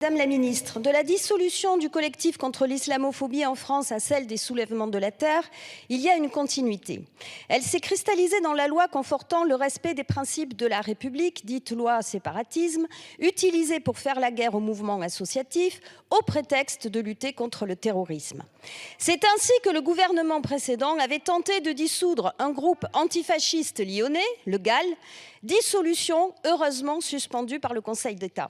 Madame la ministre, de la dissolution du collectif contre l'islamophobie en France à celle des soulèvements de la terre, il y a une continuité. Elle s'est cristallisée dans la loi confortant le respect des principes de la République, dite loi séparatisme, utilisée pour faire la guerre au mouvement associatif au prétexte de lutter contre le terrorisme. C'est ainsi que le gouvernement précédent avait tenté de dissoudre un groupe antifasciste lyonnais, le GAL, dissolution heureusement suspendue par le Conseil d'État.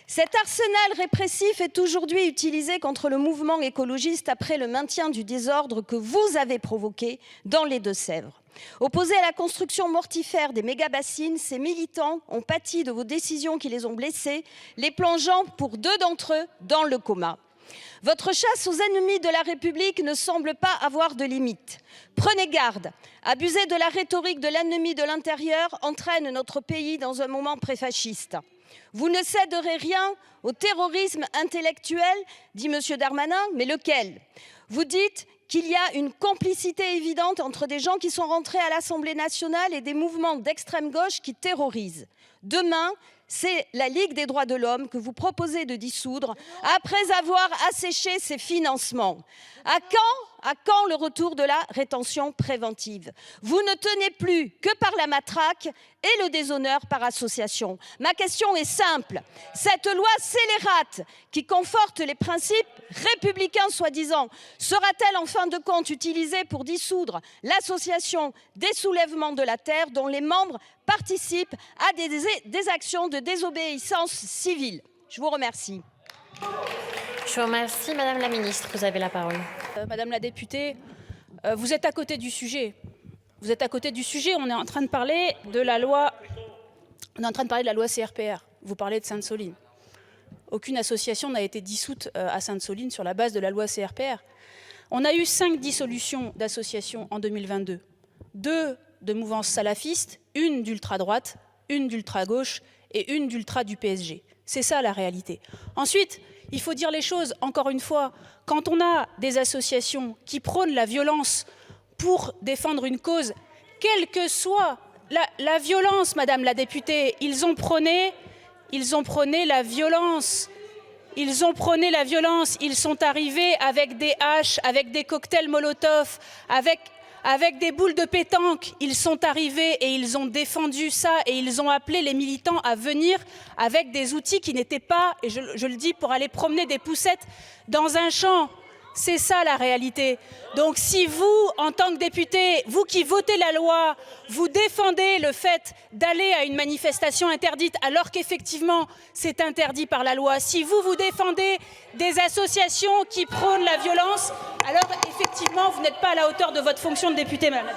Cet arsenal répressif est aujourd'hui utilisé contre le mouvement écologiste après le maintien du désordre que vous avez provoqué dans les Deux-Sèvres. Opposés à la construction mortifère des méga-bassines, ces militants ont pâti de vos décisions qui les ont blessés, les plongeant pour 2 d'entre eux dans le coma. Votre chasse aux ennemis de la République ne semble pas avoir de limite. Prenez garde, abuser de la rhétorique de l'ennemi de l'intérieur entraîne notre pays dans un moment préfasciste. Vous ne céderez rien au terrorisme intellectuel, dit M. Darmanin, mais lequel? Vous dites qu'il y a une complicité évidente entre des gens qui sont rentrés à l'Assemblée nationale et des mouvements d'extrême gauche qui terrorisent. Demain, c'est la Ligue des droits de l'homme que vous proposez de dissoudre après avoir asséché ses financements. À quand le retour de la rétention préventive? Vous ne tenez plus que par la matraque et le déshonneur par association. Ma question est simple. Cette loi scélérate qui conforte les principes républicains soi-disant sera-t-elle en fin de compte utilisée pour dissoudre l'association des soulèvements de la terre dont les membres participent à des actions de désobéissance civile? Je vous remercie. Je vous remercie. Madame la ministre, vous avez la parole. Madame la députée, vous êtes à côté du sujet. Vous êtes à côté du sujet. On est en train de parler de la loi. On est en train de parler de la loi CRPR. Vous parlez de Sainte-Soline. Aucune association n'a été dissoute à Sainte-Soline sur la base de la loi CRPR. On a eu 5 dissolutions d'associations en 2022. 2 de mouvances salafistes, une d'ultra-droite, une d'ultra-gauche et une d'ultra du PSG. C'est ça la réalité. Ensuite, il faut dire les choses, encore une fois, quand on a des associations qui prônent la violence pour défendre une cause, quelle que soit la violence, Madame la députée, ils ont prôné la violence. Ils ont prôné la violence, ils sont arrivés avec des haches, avec des cocktails Molotov, avec des boules de pétanque, ils sont arrivés et ils ont défendu ça et ils ont appelé les militants à venir avec des outils qui n'étaient pas, et je le dis, pour aller promener des poussettes dans un champ. C'est ça la réalité. Donc si vous, en tant que député, vous qui votez la loi, vous défendez le fait d'aller à une manifestation interdite alors qu'effectivement c'est interdit par la loi, si vous défendez des associations qui prônent la violence, alors effectivement vous n'êtes pas à la hauteur de votre fonction de député, madame.